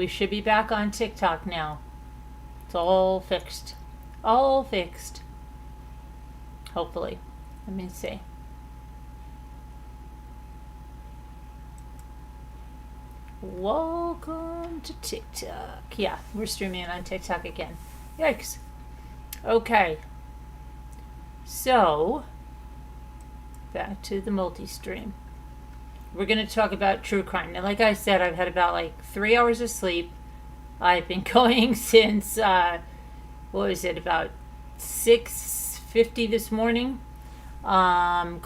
we should be back on TikTok now. It's all fixed. All fixed. Hopefully. Let me see. Welcome to TikTok. Yeah, we're streaming on TikTok again. Yikes. Okay. So, back to the multi-stream. We're going to talk about true crime. Now, like I said, I've had about like 3 hours of sleep. I've been going since, what was it, about 6:50 this morning. Going,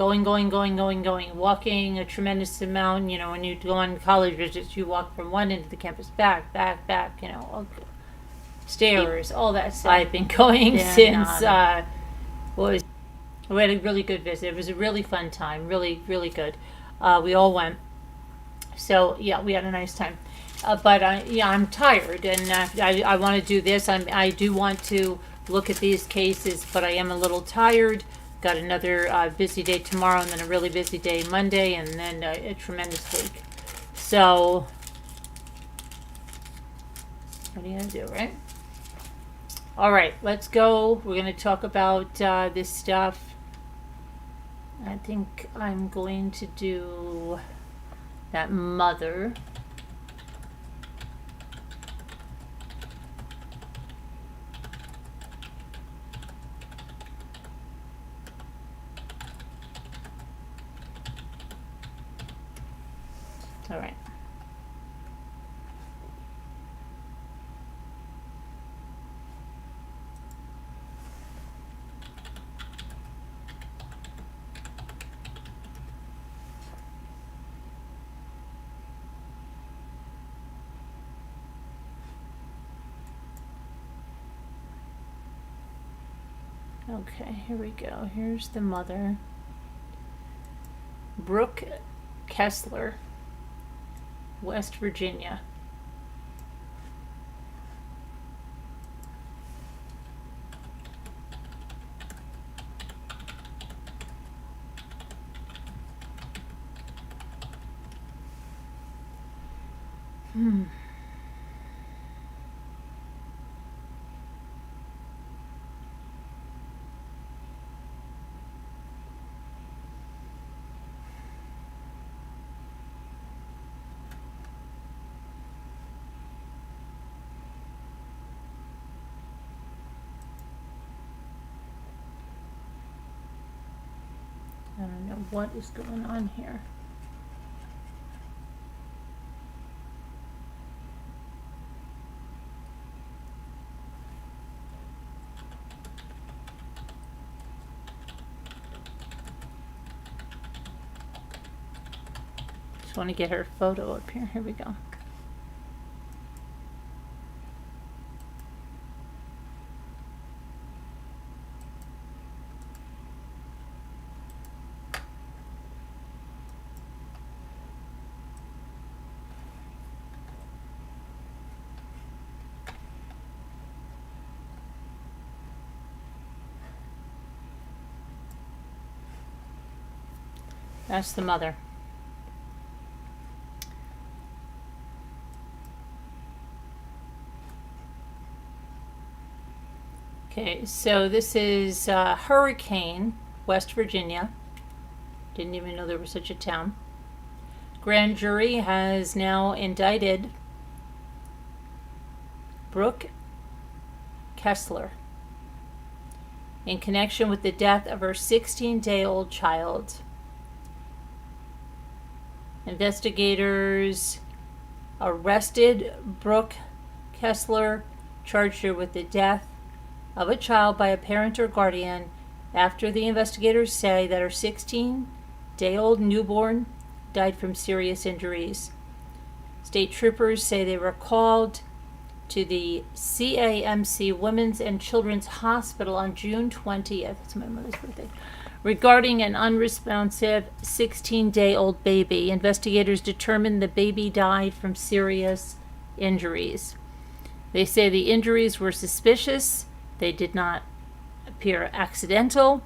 walking a tremendous amount. You know, when you go on college visits, you walk from one end of the campus, back, you know, stairs, all that stuff. I've been going since, we had a really good visit. It was a really fun time, really, really good. We all went. So, yeah, we had a nice time. But, I'm tired, and I want to do this. I do want to look at these cases, but I am a little tired. Got another busy day tomorrow, and then a really busy day Monday, and then a tremendous week. So, what are you going to do, right? All right, let's go. We're going to talk about this stuff. I think I'm going to do that mother. All right. Okay, here we go. Here's the mother. Brooke Kesler, West Virginia. I don't know what is going on here. Just want to get her photo up here. Here we go. That's the mother. Okay, so this is Hurricane, West Virginia. Didn't even know there was such a town. Grand jury has now indicted Brooke Kesler in connection with the death of her 16-day-old child. Investigators arrested Brooke Kesler, charged her with the death of a child by a parent or guardian after the investigators say that her 16-day-old newborn died from serious injuries. State troopers say they were called to the CAMC Women's and Children's Hospital on June 20th. It's my mother's birthday. Regarding an unresponsive 16-day-old baby. Investigators determined the baby died from serious injuries. They say the injuries were suspicious. They did not appear accidental.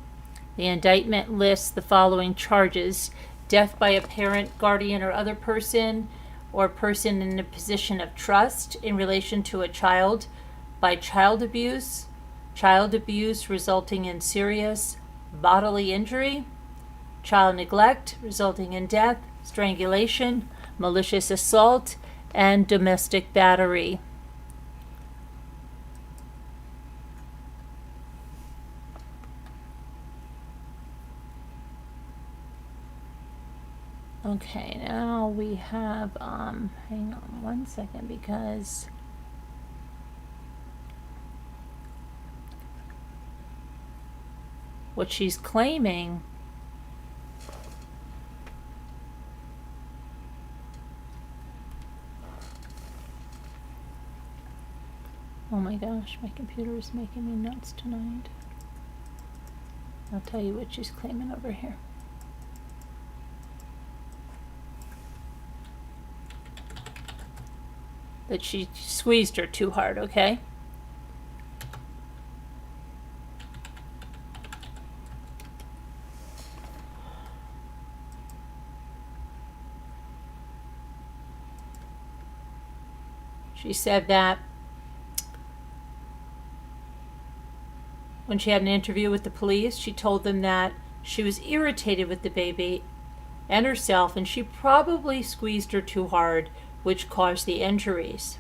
The indictment lists the following charges: death by a parent, guardian, or other person, or person in a position of trust in relation to a child by child abuse resulting in serious bodily injury, child neglect resulting in death, strangulation, malicious assault, and domestic battery. Okay, now we have, hang on one second, because what she's claiming oh my gosh, my computer is making me nuts tonight. I'll tell you what she's claiming over here. That she squeezed her too hard, okay? She said that when she had an interview with the police, she told them that she was irritated with the baby and herself, and she probably squeezed her too hard, which caused the injuries.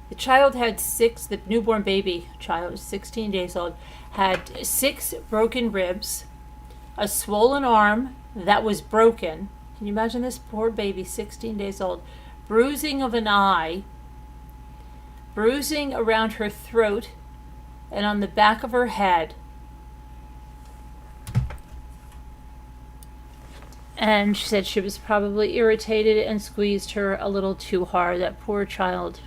The child had the newborn baby child, 16 days old, had 6 broken ribs, a swollen arm that was broken. Can you imagine this poor baby, 16 days old? Bruising of an eye, bruising around her throat and on the back of her head. And she said she was probably irritated and squeezed her a little too hard. That poor child.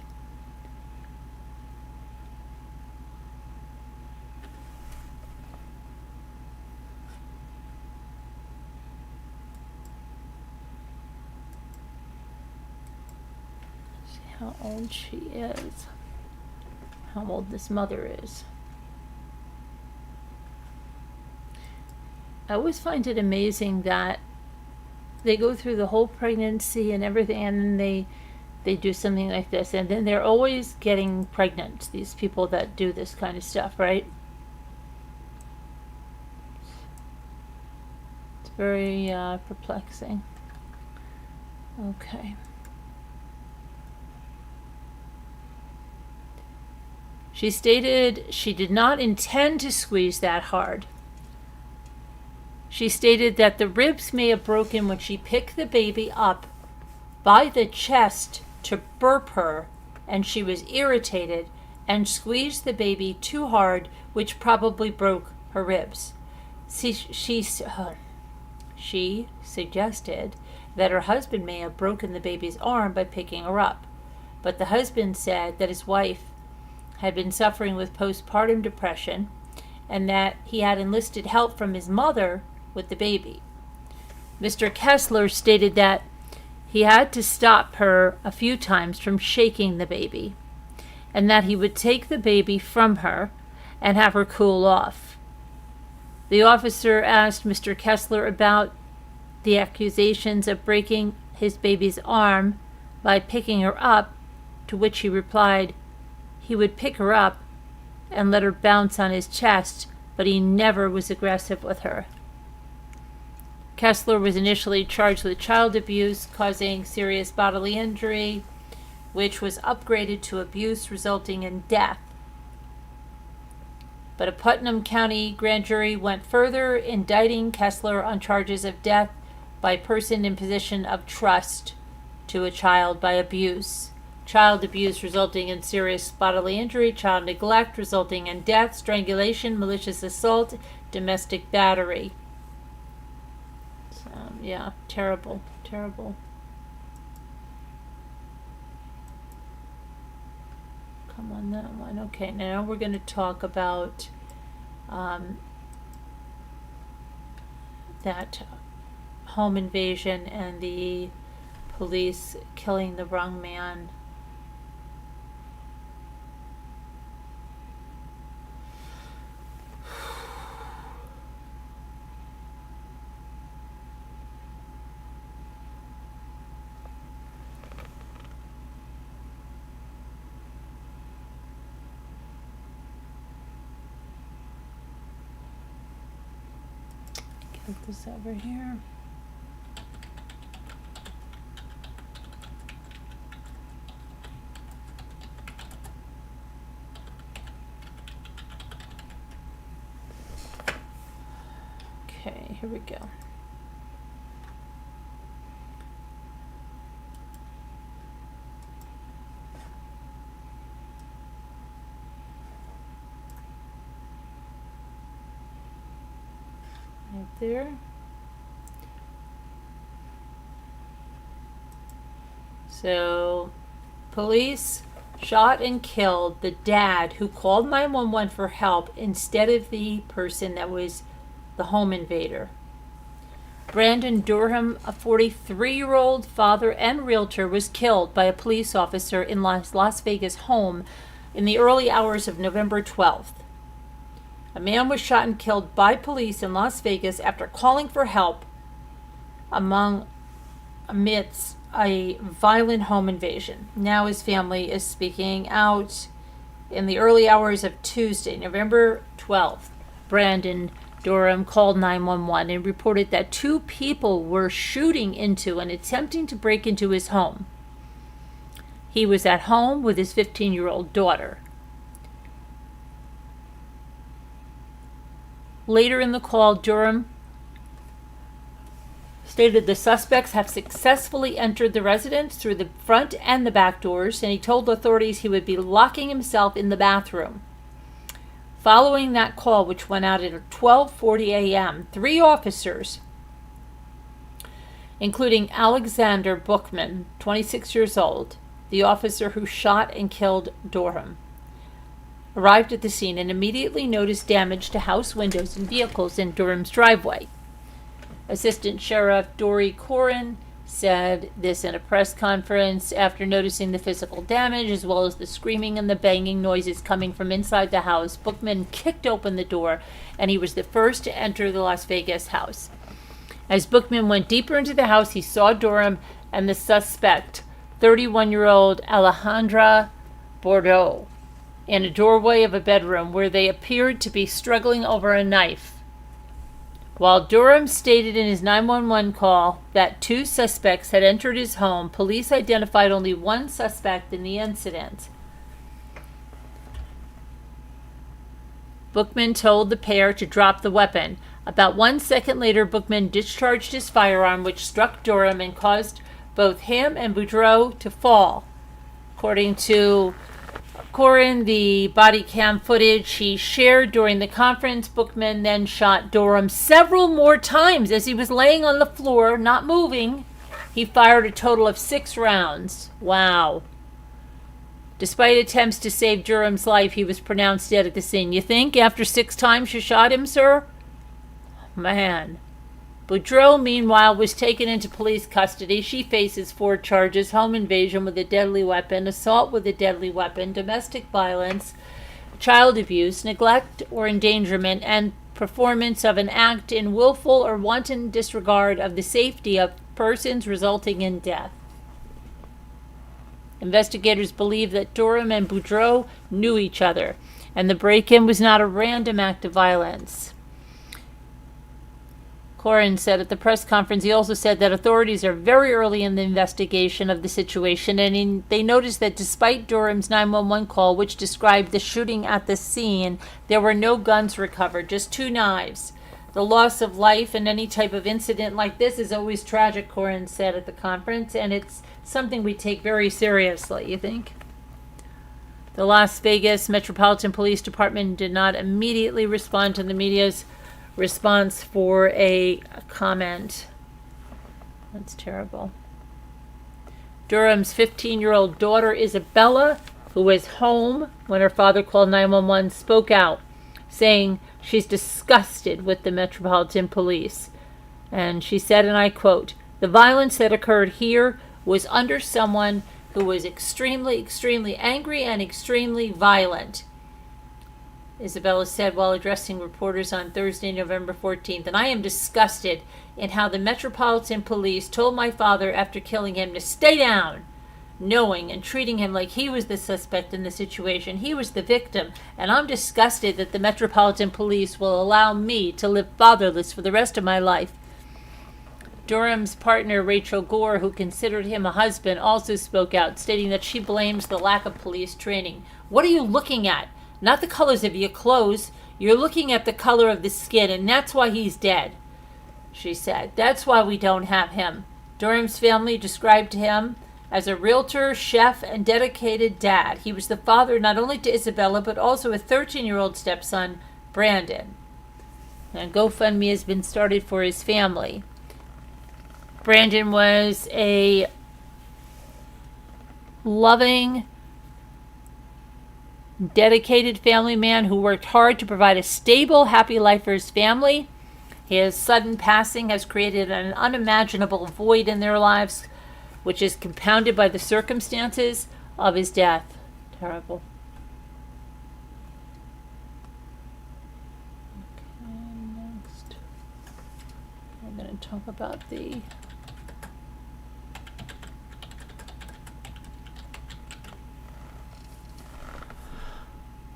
Let's see how old she is. How old this mother is. I always find it amazing that they go through the whole pregnancy and everything, and then they do something like this, and then they're always getting pregnant, these people that do this kind of stuff, right? It's very perplexing. Okay. She stated she did not intend to squeeze that hard. She stated that the ribs may have broken when she picked the baby up by the chest to burp her, and she was irritated and squeezed the baby too hard, which probably broke her ribs. She suggested that her husband may have broken the baby's arm by picking her up, but the husband said that his wife had been suffering with postpartum depression and that he had enlisted help from his mother with the baby. Mr. Kesler stated that he had to stop her a few times from shaking the baby, and that he would take the baby from her and have her cool off. The officer asked Mr. Kesler about the accusations of breaking his baby's arm by picking her up, to which he replied he would pick her up and let her bounce on his chest, but he never was aggressive with her. Kesler was initially charged with child abuse causing serious bodily injury, which was upgraded to abuse resulting in death. But a Putnam County grand jury went further, indicting Kesler on charges of death by person in position of trust to a child by abuse, child abuse resulting in serious bodily injury, child neglect resulting in death, strangulation, malicious assault, domestic battery. Yeah, terrible, terrible. Come on, that one. Okay, now we're going to talk about that home invasion and the police killing the wrong man. Put this over here. Okay, here we go. Right there. So, police shot and killed the dad who called 911 for help instead of the person that was the home invader. Brandon Durham, a 43-year-old father and realtor, was killed by a police officer in Las Vegas home in the early hours of November 12th. A man was shot and killed by police in Las Vegas after calling for help amidst a violent home invasion. Now his family is speaking out. In the early hours of Tuesday, November 12th, Brandon Durham called 911 and reported that two people were shooting into and attempting to break into his home. He was at home with his 15-year-old daughter. Later in the call, Durham stated the suspects have successfully entered the residence through the front and the back doors, and he told authorities he would be locking himself in the bathroom. Following that call, which went out at 12:40 a.m., 3 officers, including Alexander Bookman, 26 years old, the officer who shot and killed Durham, arrived at the scene and immediately noticed damage to house windows and vehicles in Durham's driveway. Assistant Sheriff Dory Corin said this in a press conference after noticing the physical damage as well as the screaming and the banging noises coming from inside the house. Bookman kicked open the door and he was the first to enter the Las Vegas house. As Bookman went deeper into the house, he saw Durham and the suspect, 31-year-old Alejandra Bordeaux, in a doorway of a bedroom where they appeared to be struggling over a knife. While Durham stated in his 911 call that 2 suspects had entered his home, police identified only 1 suspect in the incident. Bookman told the pair to drop the weapon. About 1 second later, Bookman discharged his firearm, which struck Durham and caused both him and Boudreaux to fall. According to Corin, the body cam footage he shared during the conference, Bookman then shot Durham several more times as he was laying on the floor, not moving. He fired a total of 6 rounds. Wow. Despite attempts to save Durham's life, he was pronounced dead at the scene. You think after 6 times you shot him, sir? Man. Boudreaux, meanwhile, was taken into police custody. She faces 4 charges: home invasion with a deadly weapon, assault with a deadly weapon, domestic violence, child abuse, neglect or endangerment, and performance of an act in willful or wanton disregard of the safety of persons resulting in death. Investigators believe that Durham and Boudreaux knew each other, and the break-in was not a random act of violence. Corin said at the press conference. He also said that authorities are very early in the investigation of the situation, and they noticed that despite Durham's 911 call, which described the shooting at the scene, there were no guns recovered, just 2 knives. The loss of life in any type of incident like this is always tragic, Corin said at the conference, and it's something we take very seriously, you think? The Las Vegas Metropolitan Police Department did not immediately respond to the media's response for a comment. That's terrible. Durham's 15-year-old daughter, Isabella, who was home when her father called 911, spoke out, saying she's disgusted with the Metropolitan Police. And she said, and I quote, "The violence that occurred here was under someone who was extremely, extremely angry and extremely violent," Isabella said while addressing reporters on Thursday, November 14th. "And I am disgusted in how the Metropolitan Police told my father after killing him to stay down, knowing and treating him like he was the suspect in the situation. He was the victim, and I'm disgusted that the Metropolitan Police will allow me to live fatherless for the rest of my life. Durham's partner, Rachel Gore, who considered him a husband, also spoke out, stating that she blames the lack of police training. What are you looking at? Not the colors of your clothes. You're looking at the color of the skin, and that's why he's dead, she said. That's why we don't have him. Durham's family described him as a realtor, chef, and dedicated dad. He was the father not only to Isabella, but also a 13-year-old stepson, Brandon. And GoFundMe has been started for his family. Brandon was a loving, dedicated family man who worked hard to provide a stable, happy life for his family. His sudden passing has created an unimaginable void in their lives, which is compounded by the circumstances of his death. Terrible. Okay, next. I'm going to talk about the...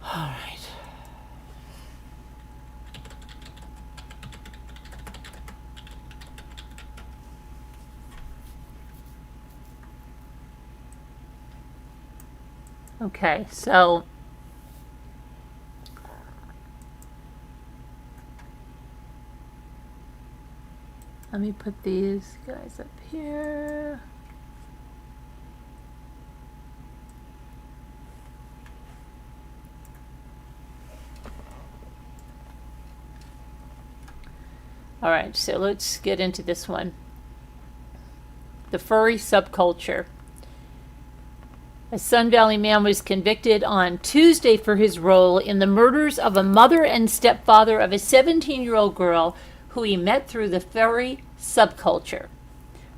All right. Okay, so let me put these guys up here. All right, so let's get into this one. The furry subculture. A Sun Valley man was convicted on Tuesday for his role in the murders of a mother and stepfather of a 17-year-old girl who he met through the furry subculture.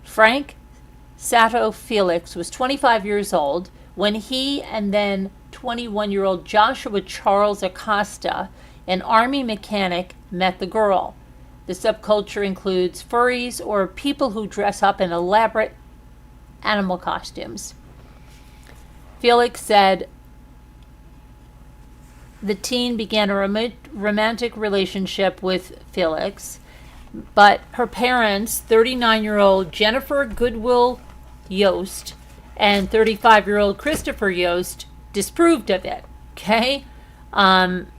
Frank Sato Felix was 25 years old when he and then 21-year-old Joshua Charles Acosta, an army mechanic, met the girl. The subculture includes furries, or people who dress up in elaborate animal costumes. Felix said the teen began a romantic relationship with Felix, but her parents, 39-year-old Jennifer Goodwill Yost and 35-year-old Christopher Yost, disapproved of it. Okay? On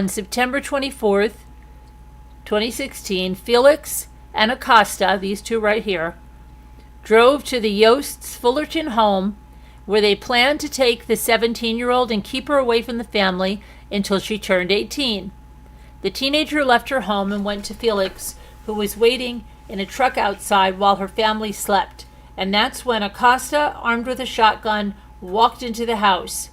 September 24th, 2016, Felix and Acosta, these two right here, drove to the Yost's Fullerton home where they planned to take the 17-year-old and keep her away from the family until she turned 18. The teenager left her home and went to Felix, who was waiting in a truck outside while her family slept. And that's when Acosta, armed with a shotgun, walked into the house.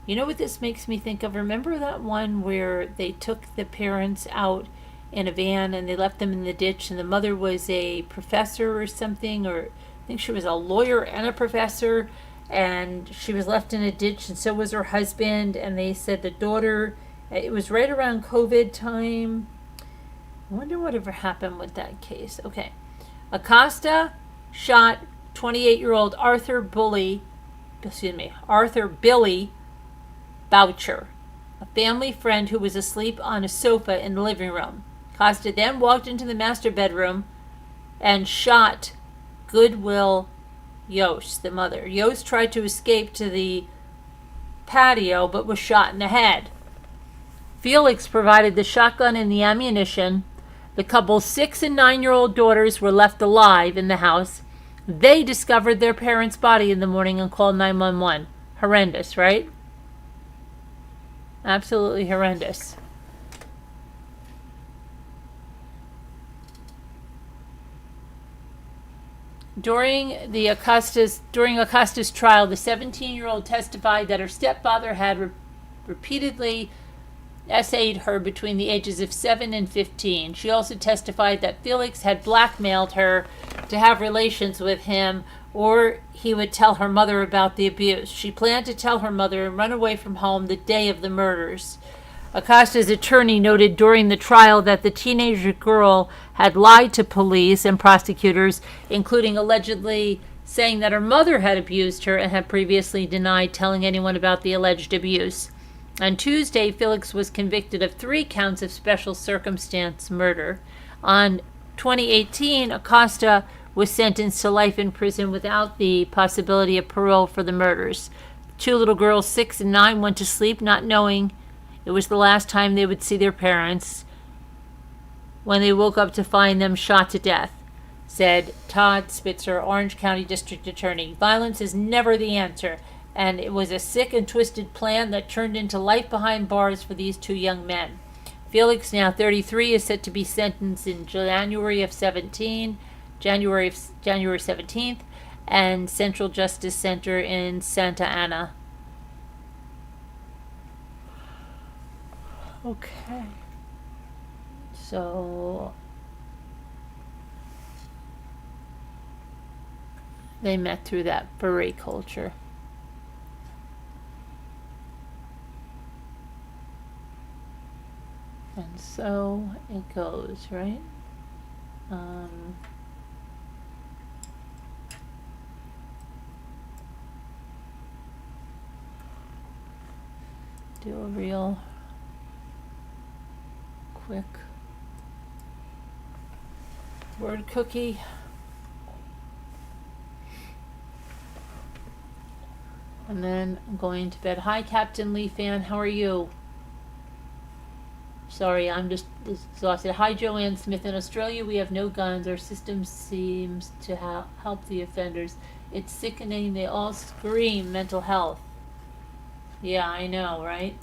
You know what this makes me think of? Remember that one where they took the parents out in a van and they left them in the ditch, and the mother was a professor or something, or I think she was a lawyer and a professor, and she was left in a ditch, and so was her husband, and they said the daughter, it was right around COVID time. I wonder whatever happened with that case. Okay. Acosta shot 28-year-old Arthur Billy Boucher, a family friend who was asleep on a sofa in the living room. Acosta then walked into the master bedroom and shot Goodwill Yost, the mother. Yost tried to escape to the patio but was shot in the head. Felix provided the shotgun and the ammunition. The couple's 6 and 9-year-old daughters were left alive in the house. They discovered their parents' body in the morning and called 911. Horrendous, right? Absolutely horrendous. During Acosta's trial, the 17-year-old testified that her stepfather had repeatedly essayed her between the ages of 7 and 15. She also testified that Felix had blackmailed her to have relations with him, or he would tell her mother about the abuse. She planned to tell her mother and run away from home the day of the murders. Acosta's attorney noted during the trial that the teenage girl had lied to police and prosecutors, including allegedly saying that her mother had abused her and had previously denied telling anyone about the alleged abuse. On Tuesday, Felix was convicted of 3 counts of special circumstance murder. On 2018, Acosta was sentenced to life in prison without the possibility of parole for the murders. 2 little girls, 6 and 9, went to sleep not knowing it was the last time they would see their parents when they woke up to find them shot to death, said Todd Spitzer, Orange County District Attorney. Violence is never the answer, and it was a sick and twisted plan that turned into life behind bars for these 2 young men. Felix, now 33, is set to be sentenced in January 17th, and Central Justice Center in Santa Ana. Okay. So they met through that furry culture. And so it goes, right? Do a real quick word cookie. And then I'm going to bed. Hi, Captain Lee Fan. How are you? Sorry, I'm just exhausted. Hi, Joanne Smith. In Australia, we have no guns. Our system seems to help the offenders. It's sickening. They all scream mental health. Yeah, I know, right?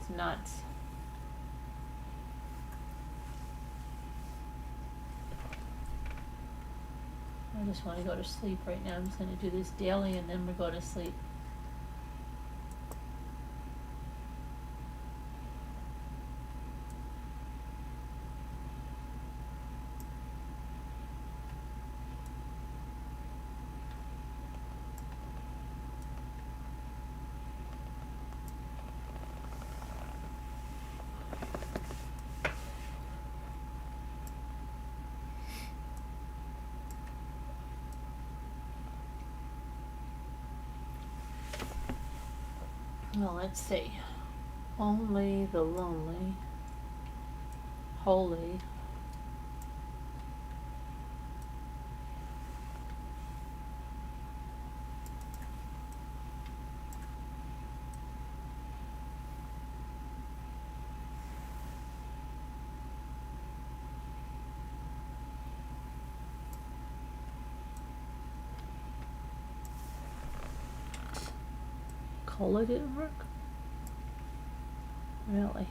It's nuts. I just want to go to sleep right now. I'm just going to do this daily and then we'll go to sleep. Well, let's see. Only the lonely, holy. Cola didn't work? Really?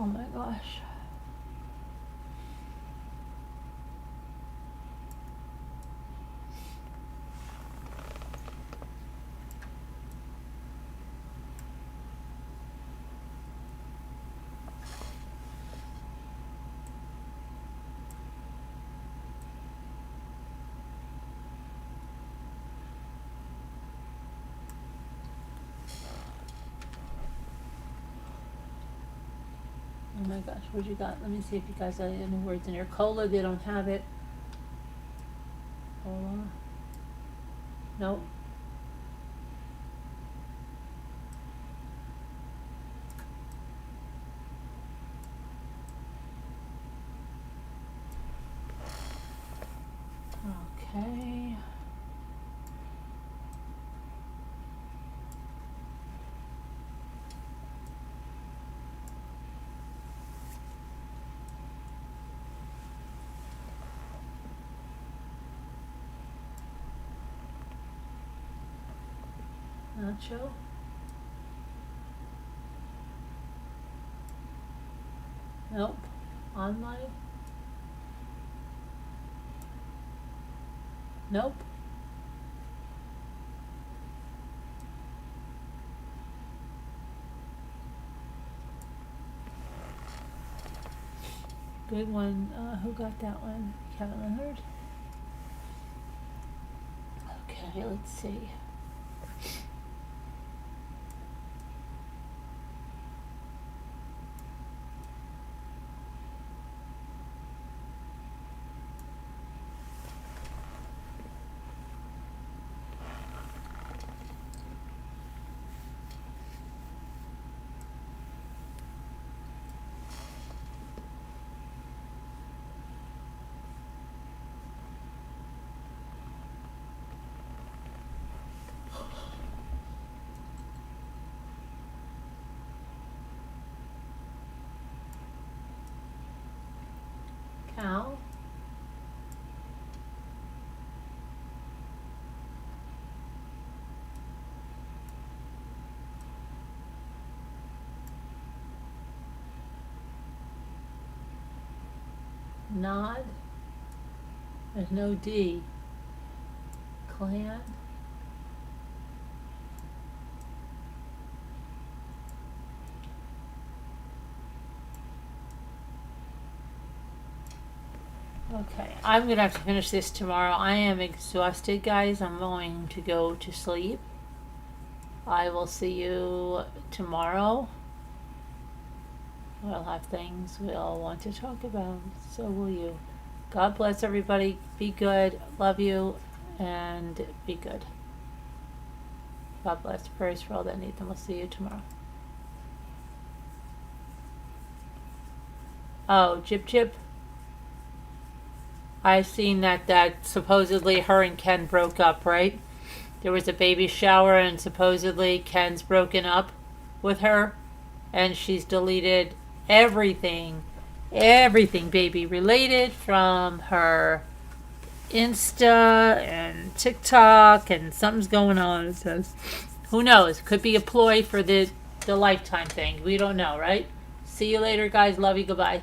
Oh my gosh. Oh my gosh, what you got? Let me see if you guys got any words in here. Cola, they don't have it. Cola. Nope. Okay. Not show? Nope. Online? Nope. Good one. Who got that one? Kevin Leonard? Okay, let's see. Cal? Nod? There's no D. Clan? Okay, I'm gonna have to finish this tomorrow. I am exhausted, guys. I'm going to go to sleep. I will see you tomorrow. We'll have things we'll want to talk about. So will you. God bless everybody. Be good. Love you. And be good. God bless. Prayers for all that need them. We'll see you tomorrow. Oh, Jip Jip. I seen that supposedly her and Ken broke up, right? There was a baby shower and supposedly Ken's broken up with her and she's deleted everything baby related from her Insta and TikTok, and something's going on. It says, who knows? Could be a ploy for the lifetime thing. We don't know, right? See you later, guys. Love you. Goodbye.